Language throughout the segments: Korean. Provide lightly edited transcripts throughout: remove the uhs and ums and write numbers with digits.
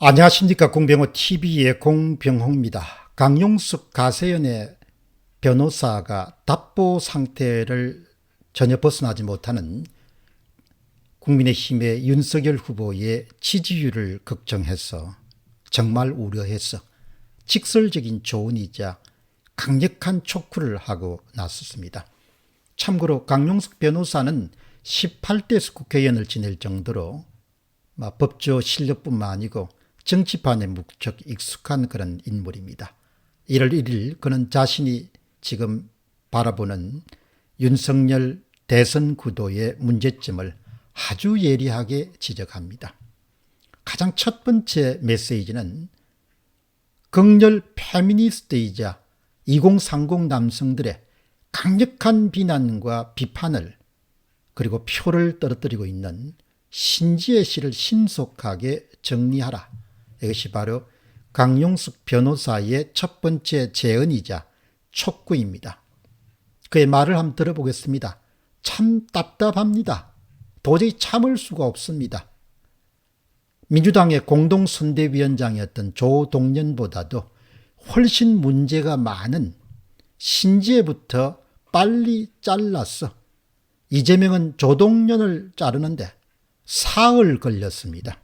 안녕하십니까. 공병호TV의 공병호입니다. 강용석 가세연의 변호사가 답보 상태를 전혀 벗어나지 못하는 국민의힘의 윤석열 후보의 지지율을 걱정해서 정말 우려해서 직설적인 조언이자 강력한 촉구를 하고 나섰습니다. 참고로 강용석 변호사는 18대에서 국회의원을 지낼 정도로 법조 실력뿐만 아니고 정치판에 무척 익숙한 그런 인물입니다. 1월 1일 그는 자신이 지금 바라보는 윤석열 대선 구도의 문제점을 아주 예리하게 지적합니다. 가장 첫 번째 메시지는 극렬 페미니스트이자 2030 남성들의 강력한 비난과 비판을 그리고 표를 떨어뜨리고 있는 신지혜 씨를 신속하게 정리하라. 이것이 바로 강용석 변호사의 첫 번째 제언이자 촉구입니다. 그의 말을 한번 들어보겠습니다. 참 답답합니다. 도저히 참을 수가 없습니다. 민주당의 공동선대위원장이었던 조동연보다도 훨씬 문제가 많은 신지혜부터 빨리 잘랐어. 이재명은 조동연을 자르는데 사흘 걸렸습니다.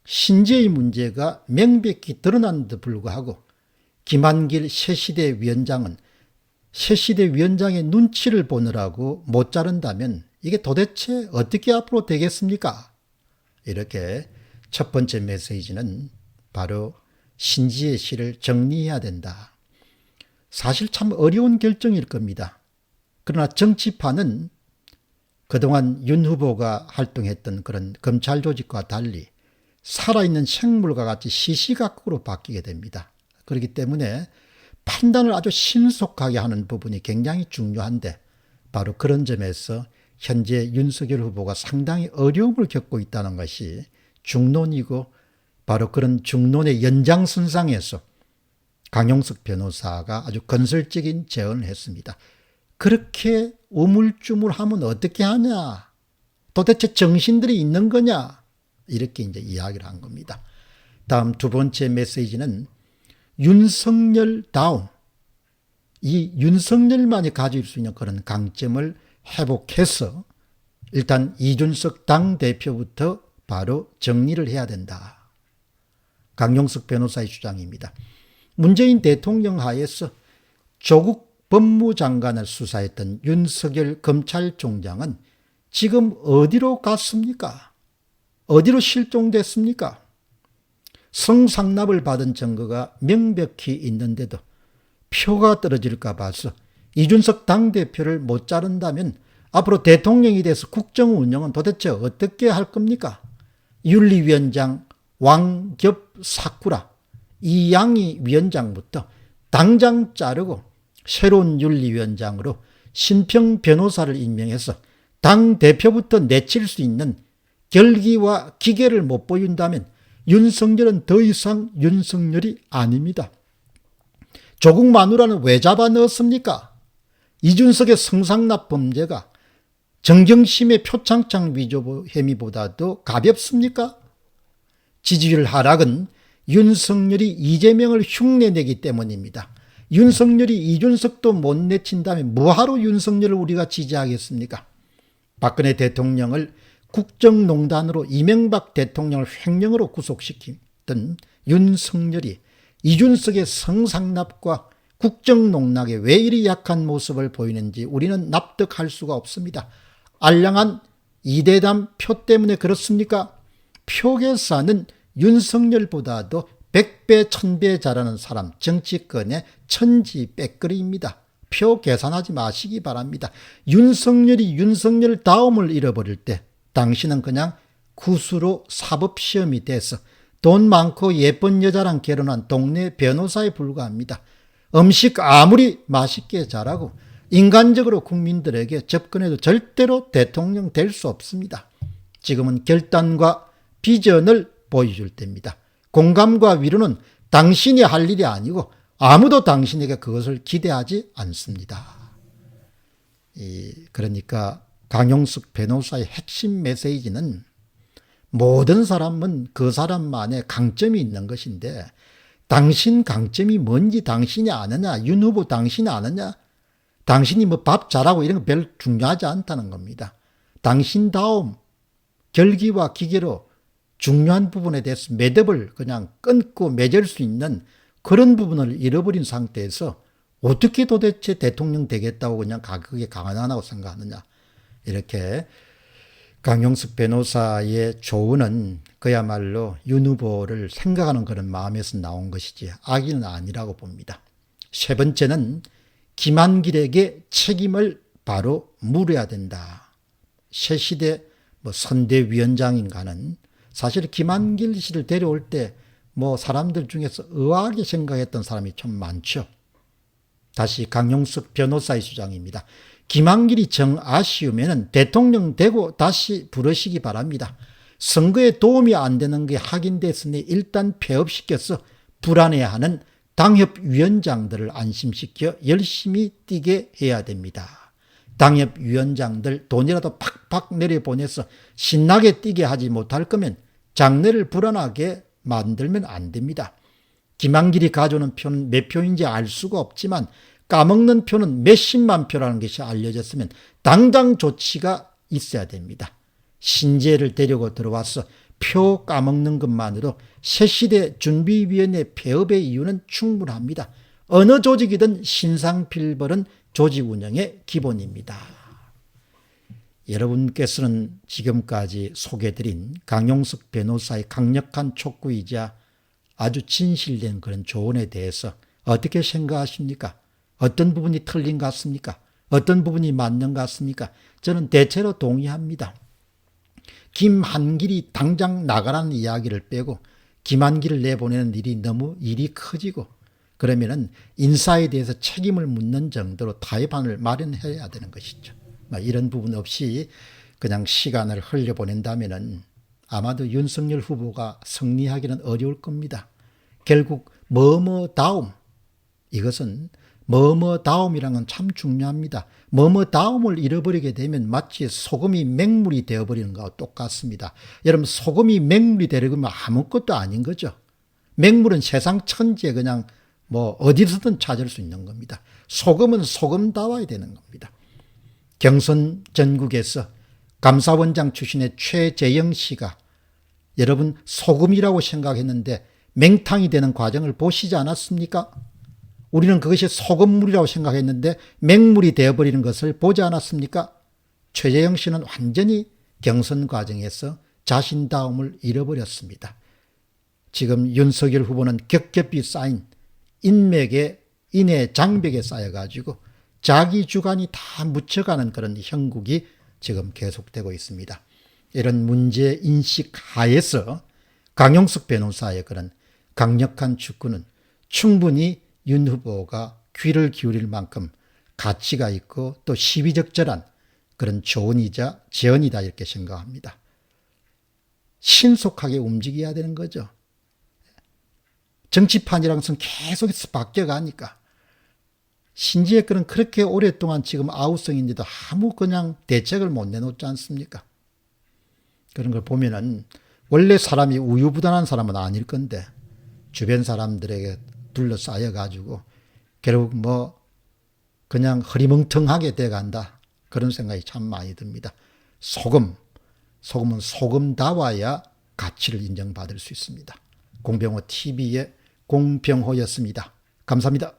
신지혜의 문제가 명백히 드러났는데도 불구하고 김한길 새시대 위원장은 새시대 위원장의 눈치를 보느라고 못 자른다면 이게 도대체 어떻게 앞으로 되겠습니까? 이렇게 첫 번째 메시지는 바로 신지혜 씨를 정리해야 된다. 사실 참 어려운 결정일 겁니다. 그러나 정치판은 그동안 윤 후보가 활동했던 그런 검찰 조직과 달리 살아있는 생물과 같이 시시각각으로 바뀌게 됩니다. 그렇기 때문에 판단을 아주 신속하게 하는 부분이 굉장히 중요한데 바로 그런 점에서 현재 윤석열 후보가 상당히 어려움을 겪고 있다는 것이 중론이고 바로 그런 중론의 연장선상에서 강용석 변호사가 아주 건설적인 제언을 했습니다. 그렇게 우물쭈물하면 어떻게 하냐? 도대체 정신들이 있는 거냐? 이렇게 이제 이야기를 한 겁니다. 다음 두 번째 메시지는 윤석열다운 이 윤석열만이 가질 수 있는 그런 강점을 회복해서 일단 이준석 당대표부터 바로 정리를 해야 된다. 강용석 변호사의 주장입니다. 문재인 대통령 하에서 조국 법무장관을 수사했던 윤석열 검찰총장은 지금 어디로 갔습니까? 어디로 실종됐습니까? 성상납을 받은 증거가 명백히 있는데도 표가 떨어질까 봐서 이준석 당대표를 못 자른다면 앞으로 대통령이 돼서 국정 운영은 도대체 어떻게 할 겁니까? 윤리위원장 왕겹 사쿠라 이양희 위원장부터 당장 자르고 새로운 윤리위원장으로 신평 변호사를 임명해서 당대표부터 내칠 수 있는 결기와 기계를 못 보인다면 윤석열은 더 이상 윤석열이 아닙니다. 조국 마누라는 왜 잡아 넣었습니까? 이준석의 성상납 범죄가 정경심의 표창장 위조 혐의보다도 가볍습니까? 지지율 하락은 윤석열이 이재명을 흉내내기 때문입니다. 윤석열이 이준석도 못 내친다면 뭐하러 윤석열을 우리가 지지하겠습니까? 박근혜 대통령을 국정농단으로 이명박 대통령을 횡령으로 구속시켰던 윤석열이 이준석의 성상납과 국정농락에 왜 이리 약한 모습을 보이는지 우리는 납득할 수가 없습니다. 알량한 이대담 표 때문에 그렇습니까? 표 계산은 윤석열보다도 100배 1000배 잘하는 사람 정치권의 천지백거리입니다. 표 계산하지 마시기 바랍니다. 윤석열이 윤석열 다움을 잃어버릴 때 당신은 그냥 구수로 사법시험이 돼서 돈 많고 예쁜 여자랑 결혼한 동네 변호사에 불과합니다. 음식 아무리 맛있게 잘하고 인간적으로 국민들에게 접근해도 절대로 대통령 될 수 없습니다. 지금은 결단과 비전을 보여줄 때입니다. 공감과 위로는 당신이 할 일이 아니고 아무도 당신에게 그것을 기대하지 않습니다. 그러니까 강용석 변호사의 핵심 메시지는 모든 사람은 그 사람만의 강점이 있는 것인데 당신 강점이 뭔지 당신이 아느냐, 윤 후보 당신이 아느냐, 당신이 뭐 밥 잘하고 이런 거 별로 중요하지 않다는 겁니다. 당신다움 결기와 기계로 중요한 부분에 대해서 매듭을 그냥 끊고 맺을 수 있는 그런 부분을 잃어버린 상태에서 어떻게 도대체 대통령 되겠다고 그냥 그게 가능하다고 생각하느냐. 이렇게 강용석 변호사의 조언은 그야말로 윤 후보를 생각하는 그런 마음에서 나온 것이지 악의는 아니라고 봅니다. 세 번째는 김한길에게 책임을 바로 물어야 된다. 새시대 선대위원장인가는 사실 김한길 씨를 데려올 때 사람들 중에서 의아하게 생각했던 사람이 좀 많죠. 다시 강용석 변호사의 주장입니다. 김한길이 정 아쉬우면 대통령 되고 다시 부르시기 바랍니다. 선거에 도움이 안 되는 게 확인됐으니 일단 폐업시켜서 불안해하는 당협위원장들을 안심시켜 열심히 뛰게 해야 됩니다. 당협위원장들 돈이라도 팍팍 내려보내서 신나게 뛰게 하지 못할 거면 장래를 불안하게 만들면 안 됩니다. 김한길이 가져오는 표는 몇 표인지 알 수가 없지만 까먹는 표는 몇십만 표라는 것이 알려졌으면 당장 조치가 있어야 됩니다. 신재를 데리고 들어와서 표 까먹는 것만으로 새시대 준비위원회 폐업의 이유는 충분합니다. 어느 조직이든 신상필벌은 조직 운영의 기본입니다. 여러분께서는 지금까지 소개드린 강용석 변호사의 강력한 촉구이자 아주 진실된 그런 조언에 대해서 어떻게 생각하십니까? 어떤 부분이 틀린 것 같습니까? 어떤 부분이 맞는 것 같습니까? 저는 대체로 동의합니다. 김한길이 당장 나가라는 이야기를 빼고 김한길을 내보내는 일이 너무 일이 커지고 그러면은 인사에 대해서 책임을 묻는 정도로 타협안을 마련해야 되는 것이죠. 이런 부분 없이 그냥 시간을 흘려보낸다면은 아마도 윤석열 후보가 승리하기는 어려울 겁니다. 결국 뭐뭐다움, 이것은 뭐뭐다움이라는 건 참 중요합니다. 뭐뭐다움을 잃어버리게 되면 마치 소금이 맹물이 되어버리는 것과 똑같습니다. 여러분, 소금이 맹물이 되려면 아무것도 아닌 거죠. 맹물은 세상 천지에 그냥 어디서든 찾을 수 있는 겁니다. 소금은 소금다워야 되는 겁니다. 경선 전국에서 감사원장 출신의 최재형 씨가 여러분 소금이라고 생각했는데 맹탕이 되는 과정을 보시지 않았습니까? 우리는 그것이 소금물이라고 생각했는데 맹물이 되어버리는 것을 보지 않았습니까? 최재형 씨는 완전히 경선 과정에서 자신다움을 잃어버렸습니다. 지금 윤석열 후보는 겹겹이 쌓인 인맥에 인해 장벽에 쌓여가지고 자기 주관이 다 묻혀가는 그런 형국이 지금 계속되고 있습니다. 이런 문제 인식 하에서 강용석 변호사의 그런 강력한 촉구는 충분히 윤 후보가 귀를 기울일 만큼 가치가 있고 또 시의적절한 그런 조언이자 제언이다 이렇게 생각합니다. 신속하게 움직여야 되는 거죠. 정치판이라는 것은 계속해서 바뀌어가니까. 신지의 글은 그렇게 오랫동안 지금 아우성인데도 아무 그냥 대책을 못 내놓지 않습니까? 그런 걸 보면은 원래 사람이 우유부단한 사람은 아닐 건데 주변 사람들에게 둘러싸여 가지고 결국 그냥 흐리멍텅하게 돼간다. 그런 생각이 참 많이 듭니다. 소금은 소금다워야 가치를 인정받을 수 있습니다. 공병호 TV의 공병호였습니다. 감사합니다.